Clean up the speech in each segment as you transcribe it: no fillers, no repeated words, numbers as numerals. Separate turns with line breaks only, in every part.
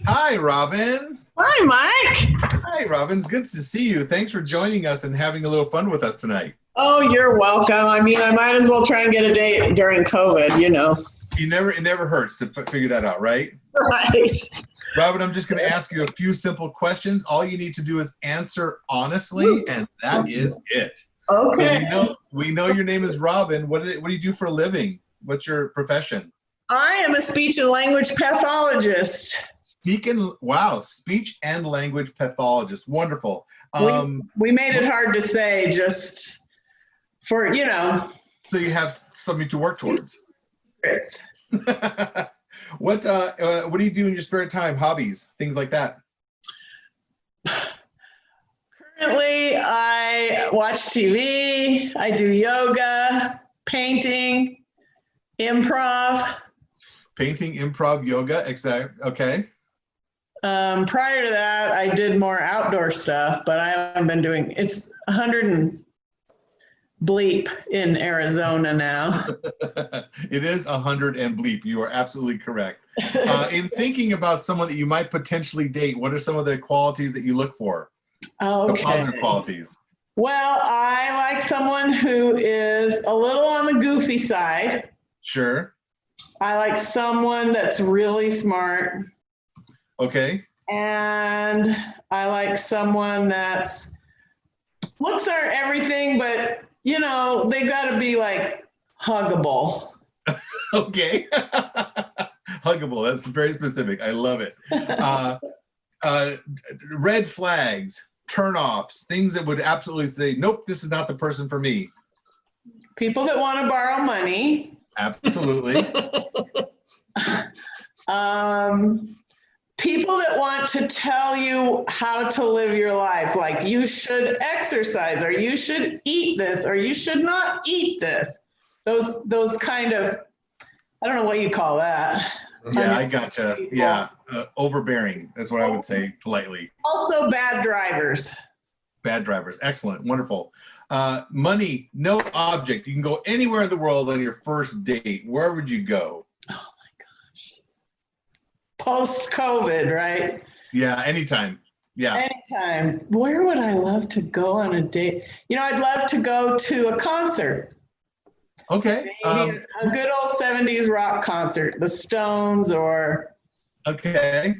Hi, Robin.
Hi, Mike.
Hi, Robin. It's good to see you. Thanks for joining us and having a little fun with us tonight.
Oh, you're welcome. I mean, I might as well try and get a date during COVID.
It never hurts to figure that out, right?
Right.
Robin, I'm just going to ask you a few simple questions. All you need to do is answer honestly, and that is it.
Okay.
So we know your name is Robin. What do you do for a living? What's your profession?
I am a speech and language pathologist.
Speech and language pathologist. Wonderful.
We made it hard to say just for.
So you have something to work towards.
It's,
What do you do in your spare time? Hobbies, things like that.
Currently, I watch TV, I do yoga, painting, improv.
Painting, improv, yoga, exact. Okay.
Prior to that, I did more outdoor stuff, but I haven't been doing. It's 100 and bleep in Arizona now.
It is 100 and bleep. You are absolutely correct. In thinking about someone that you might potentially date, what are some of the qualities that you look for?
Okay.
The positive qualities.
Well, I like someone who is a little on the goofy side.
Sure.
I like someone that's really smart.
Okay.
And I like someone that's looks are everything, but they got to be like huggable.
Okay. Huggable. That's very specific. I love it. Red flags, turnoffs, things that would absolutely say, nope, this is not the person for me.
People that want to borrow money.
Absolutely.
People that want to tell you how to live your life, like you should exercise, or you should eat this, or you should not eat this. Those kind of, I don't know what you call that.
Yeah, I gotcha. People. Yeah, overbearing. That's what I would say politely.
Also, bad drivers.
Bad drivers. Excellent. Wonderful. Money, no object. You can go anywhere in the world on your first date. Where would you go?
Oh my gosh. Post-COVID, right?
Yeah, anytime. Yeah.
Anytime. Where would I love to go on a date? I'd love to go to a concert.
Okay.
Maybe a good old 70s rock concert, the Stones or.
Okay.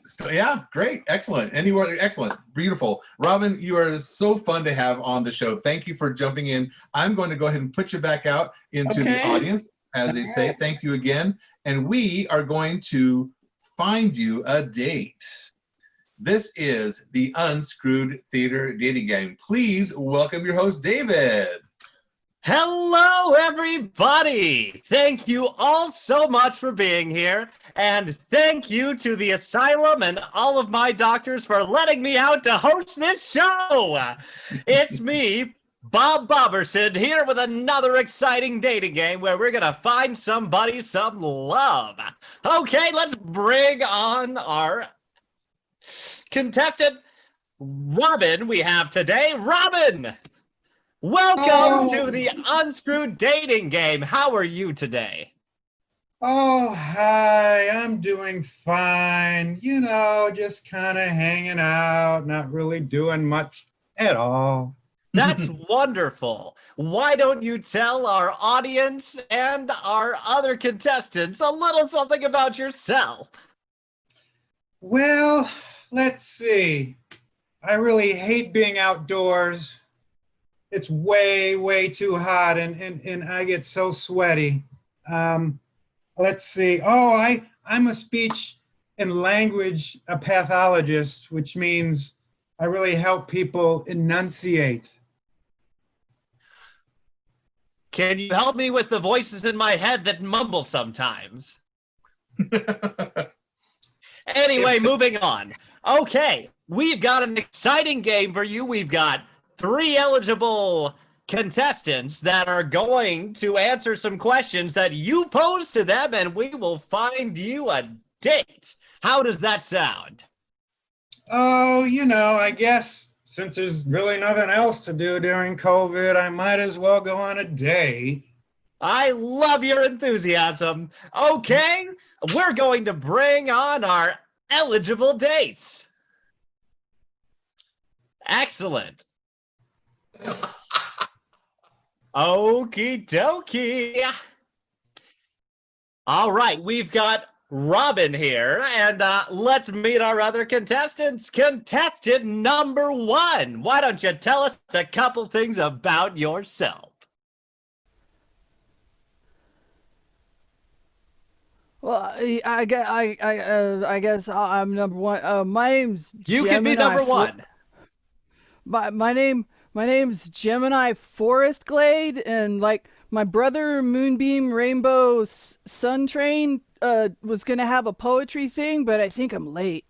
So, yeah, great. Excellent. Anywhere, excellent. Beautiful. Robin, you are so fun to have on the show. Thank you for jumping in. I'm going to go ahead and put you back out into the audience, as they say. Thank you again. And we are going to find you a date. This is the Unscrewed Theater Dating Game. Please welcome your host, David.
Hello, everybody! Thank you all so much for being here, and thank you to the asylum and all of my doctors for letting me out to host this show. It's me, Bob Boberson, here with another exciting dating game where we're gonna find somebody some love. Okay, let's bring on our contestant, Robin, we have today. Robin! Welcome to the Unscrewed Dating Game. How are you today?
Oh, hi. I'm doing fine. Just kind of hanging out, not really doing much at all.
That's wonderful. Why don't you tell our audience and our other contestants a little something about yourself?
Well, let's see. I really hate being outdoors. It's way, way too hot, and I get so sweaty. Let's see. Oh, I'm a speech and language pathologist, which means I really help people enunciate.
Can you help me with the voices in my head that mumble sometimes? Anyway, moving on. Okay, we've got an exciting game for you. We've got 3 eligible contestants that are going to answer some questions that you pose to them, and we will find you a date. How does that sound?
Oh, I guess since there's really nothing else to do during COVID, I might as well go on a date.
I love your enthusiasm. Okay, we're going to bring on our eligible dates. Excellent. Okie dokie. All right, we've got Robin here, and let's meet our other contestants. Contestant number 1, why don't you tell us a couple things about yourself?
Well, I guess I'm number 1. My name's
You can be number 1.
My name's Gemini Forest Glade, and like my brother Moonbeam Rainbow Sun Train was gonna have a poetry thing, but I think I'm late.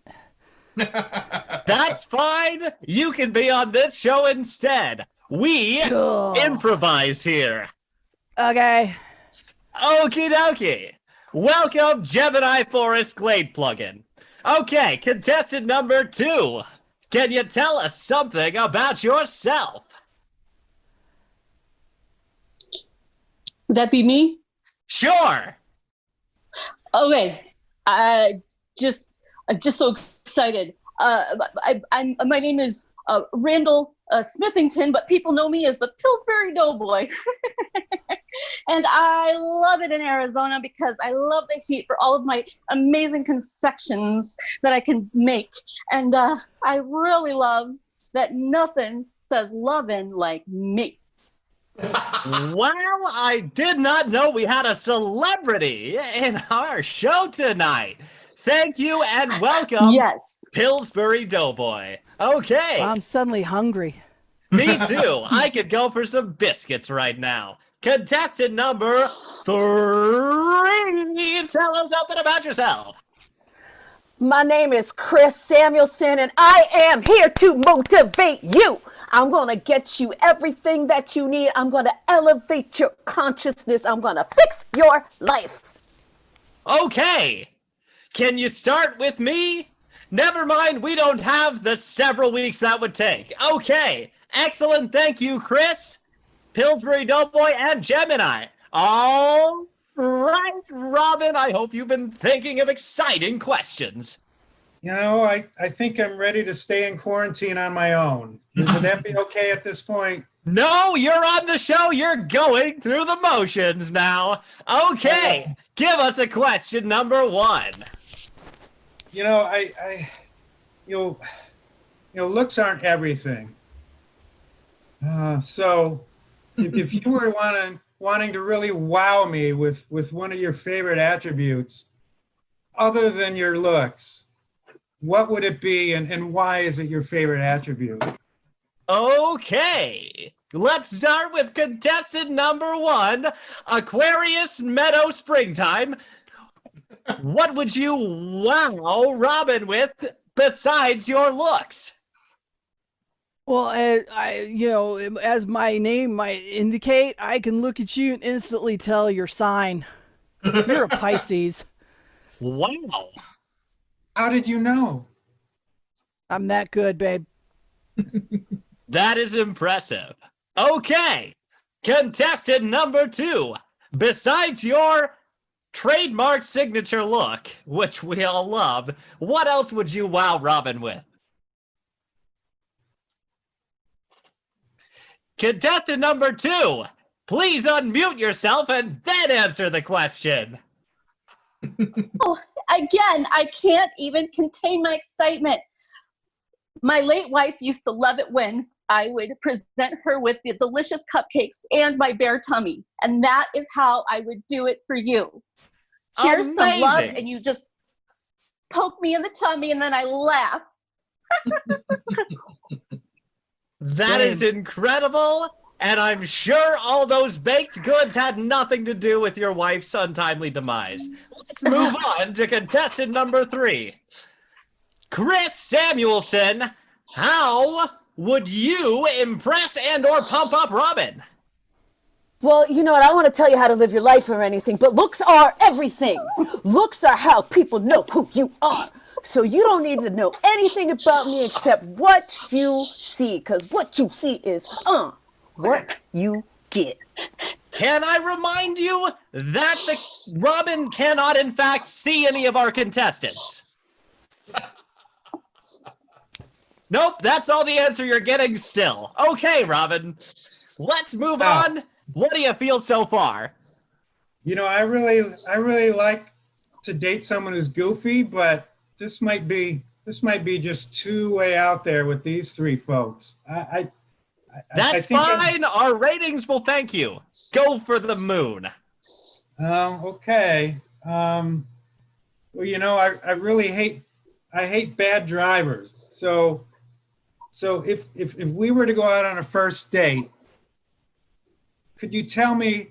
That's fine. You can be on this show instead. We
Ugh.
improvise here.
Okay.
Okie dokie. Welcome, Gemini Forest Glade plugin. Okay, contestant number 2. Can you tell us something about yourself?
Would that be me?
Sure.
Okay. I'm just so excited. My name is Randall Smithington, but people know me as the Pillsbury Doughboy. And I love it in Arizona because I love the heat for all of my amazing confections that I can make. And I really love that nothing says lovin' like me.
Wow, I did not know we had a celebrity in our show tonight. Thank you and welcome,
Yes.
Pillsbury Doughboy. Okay.
I'm suddenly hungry.
Me too. I could go for some biscuits right now. Contestant number 3. Tell us something about yourself.
My name is Chris Samuelson, and I am here to motivate you. I'm going to get you everything that you need. I'm going to elevate your consciousness. I'm going to fix your life.
Okay. Can you start with me? Never mind, we don't have the several weeks that would take. Okay. Excellent. Thank you, Chris, Pillsbury Doughboy, and Gemini. All right, Robin, I hope you've been thinking of exciting questions.
You know, I think I'm ready to stay in quarantine on my own. Would that be okay at this point?
No, you're on the show. You're going through the motions now. Okay, give us a question number 1.
You know, looks aren't everything. So if you were wanting to really wow me with one of your favorite attributes, other than your looks, what would it be, and why is it your favorite attribute?
Okay, let's start with contestant number 1, Aquarius Meadow Springtime. What would you wow Robin with besides your looks?
Well, as my name might indicate, I can look at you and instantly tell your sign. You're a Pisces.
Wow.
How did you know?
I'm that good, babe.
That is impressive. Okay, contestant number 2. Besides your trademark signature look, which we all love, what else would you wow Robin with? Contestant number 2, please unmute yourself and then answer the question.
Oh, again, I can't even contain my excitement. My late wife used to love it when I would present her with the delicious cupcakes and my bare tummy. And that is how I would do it for you. Here's some love, and you just poke me in the tummy, and then I laugh.
That is incredible, and I'm sure all those baked goods had nothing to do with your wife's untimely demise. Let's move on to contestant number 3. Chris Samuelson, how would you impress and or pump up Robin?
Well, you know what? I don't want to tell you how to live your life or anything, but looks are everything. Looks are how people know who you are. So you don't need to know anything about me except what you see, because what you see is what you get.
Can I remind you that Robin cannot, in fact, see any of our contestants? Nope, that's all the answer you're getting still. Okay, Robin, let's move on. What do you feel so far?
You know, I really like to date someone who's goofy, but this might be just too way out there with these three folks.
That's fine. Our ratings will thank you. Go for the moon.
Okay. Well, you know, I hate bad drivers. So if we were to go out on a first date, could you tell me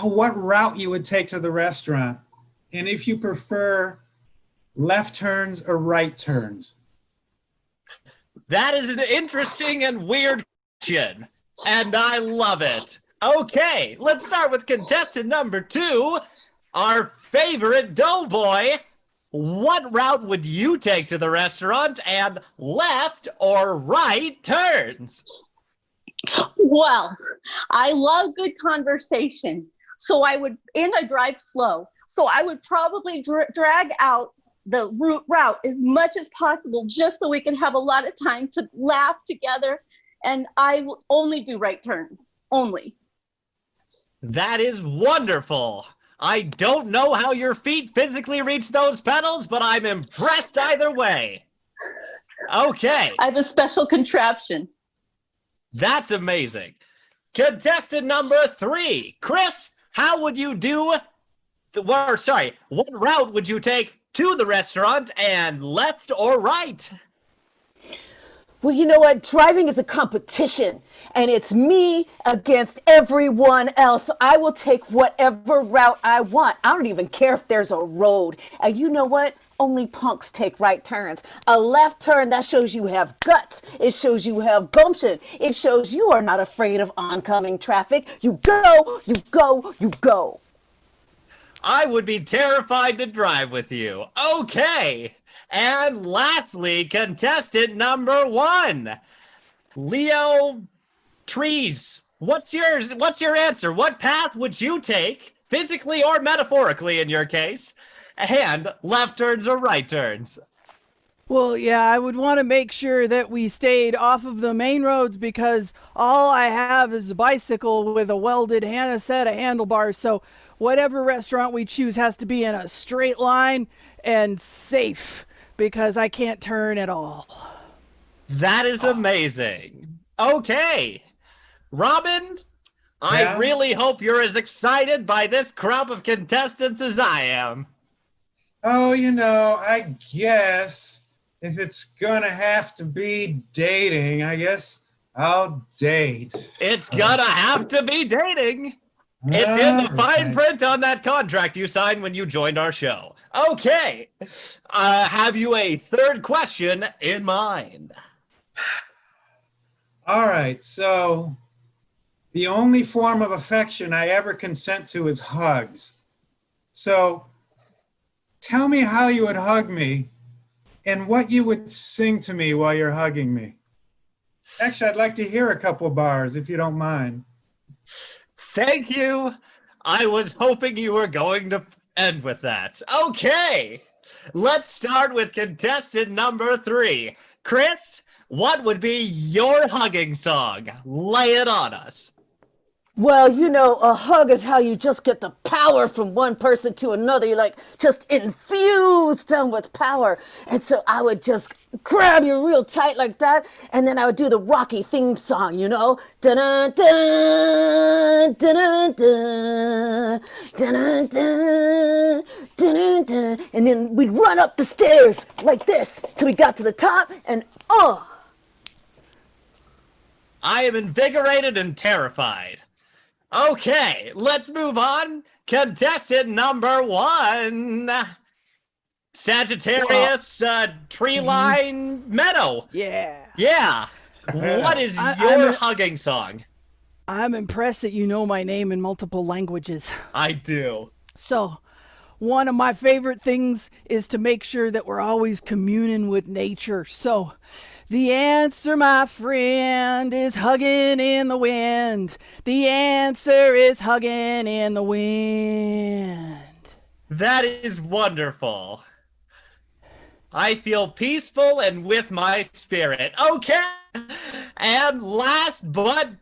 what route you would take to the restaurant, and if you prefer left turns or right turns?
That is an interesting and weird question, and I love it. Okay, let's start with contestant number 2, our favorite doughboy. What route would you take to the restaurant, and left or right turns?
Well, I love good conversation. And I drive slow. So I would probably drag out the route as much as possible, just so we can have a lot of time to laugh together. And I will only do right turns, only.
That is wonderful. I don't know how your feet physically reach those pedals, but I'm impressed either way. Okay.
I have a special contraption.
That's amazing. Contestant number 3, Chris, how would you do? What route would you take to the restaurant, and left or right?
Well, you know what? Driving is a competition, and it's me against everyone else. So I will take whatever route I want. I don't even care if there's a road. And you know what? Only punks take right turns. A left turn, that shows you have guts. It shows you have gumption. It shows you are not afraid of oncoming traffic. You go, you go, you go.
I would be terrified to drive with you. Okay. And lastly, contestant number 1, Leo Trees. What's your answer? What path would you take, physically or metaphorically in your case, and left turns or right turns?
Well, yeah, I would want to make sure that we stayed off of the main roads, because all I have is a bicycle with a welded set of handlebars. So whatever restaurant we choose has to be in a straight line and safe, because I can't turn at all.
That is amazing. Okay. Robin, I really hope you're as excited by this crop of contestants as I am.
Oh, you know, I guess if it's gonna have to be dating, I guess I'll date.
It's gonna have to be dating. It's in the fine print on that contract you signed when you joined our show. Okay. Have you a third question in mind?
All right, so the only form of affection I ever consent to is hugs. So tell me how you would hug me and what you would sing to me while you're hugging me. Actually, I'd like to hear a couple of bars, if you don't mind.
Thank you. I was hoping you were going to end with that. Okay. Let's start with contestant number 3. Chris, what would be your hugging song? Lay it on us.
Well, you know, a hug is how you just get the power from one person to another. You're like just infused them with power. And so I would just grab you real tight like that. And then I would do the Rocky theme song, you know. Dun dun dun dun dun dun dun. And then we'd run up the stairs like this till we got to the top, and
I am invigorated and terrified. Okay, let's move on. Contestant number 1. Sagittarius, tree line meadow.
Yeah.
Yeah. What is your hugging song?
I'm impressed that you know my name in multiple languages.
I do.
So, one of my favorite things is to make sure that we're always communing with nature. So, The answer, my friend, is hugging in the wind. The answer is hugging in the wind.
That is wonderful. I feel peaceful and with my spirit. Okay. And last but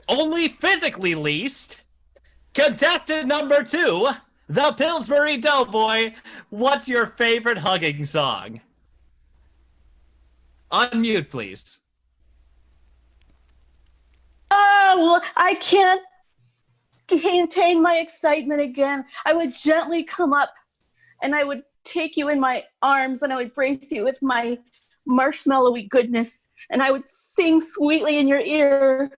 only physically least, contestant number 2, the Pillsbury Doughboy. What's your favorite hugging song? Unmute, please.
Oh, I can't contain my excitement again. I would gently come up and I would take you in my arms and I would brace you with my marshmallowy goodness and I would sing sweetly in your ear.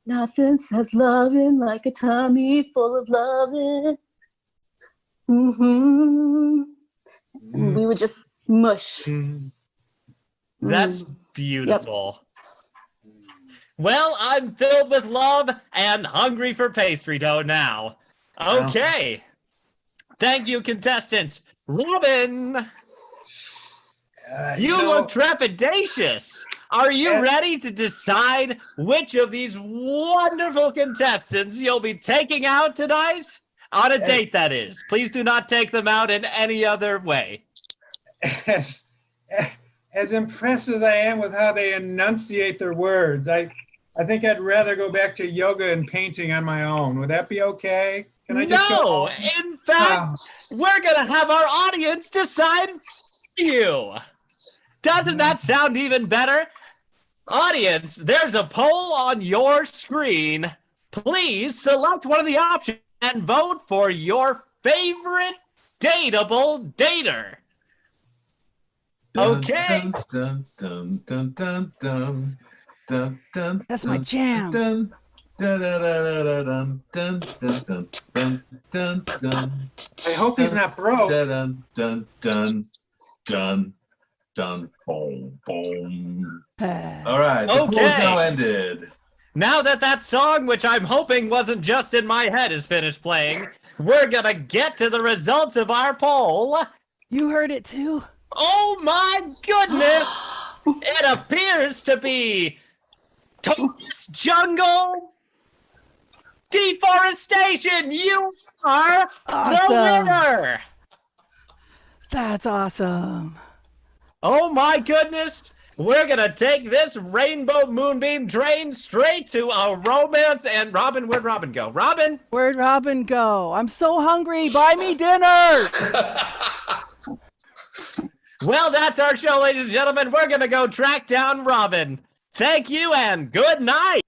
Nothing says loving like a tummy full of loving. Mm-hmm. And we would just mush.
That's beautiful. Yep. Well, I'm filled with love and hungry for pastry dough now. Okay. Thank you, contestants. Robin, you look trepidatious. Are you ready to decide which of these wonderful contestants you'll be taking out tonight? On a date, that is. Please do not take them out in any other way.
As impressed as I am with how they enunciate their words, I think I'd rather go back to yoga and painting on my own. Would that be okay? Can I just go?
In fact, we're going to have our audience decide for you. Doesn't that sound even better? Audience, there's a poll on your screen. Please select one of the options and vote for your favorite dateable dater. Okay.
That's my jam.
I hope he's not broke.
All right, the pool's now ended.
Now that song, which I'm hoping wasn't just in my head, is finished playing, we're gonna get to the results of our poll.
You heard it too?
Oh my goodness! It appears to be Thomas Jungle Deforestation. You are the winner.
That's awesome.
Oh my goodness! We're gonna take this rainbow moonbeam train straight to a romance. And Robin, where'd Robin go? Robin?
Where'd Robin go? I'm so hungry. Buy me dinner.
Well, that's our show, ladies and gentlemen. We're gonna go track down Robin. Thank you and good night.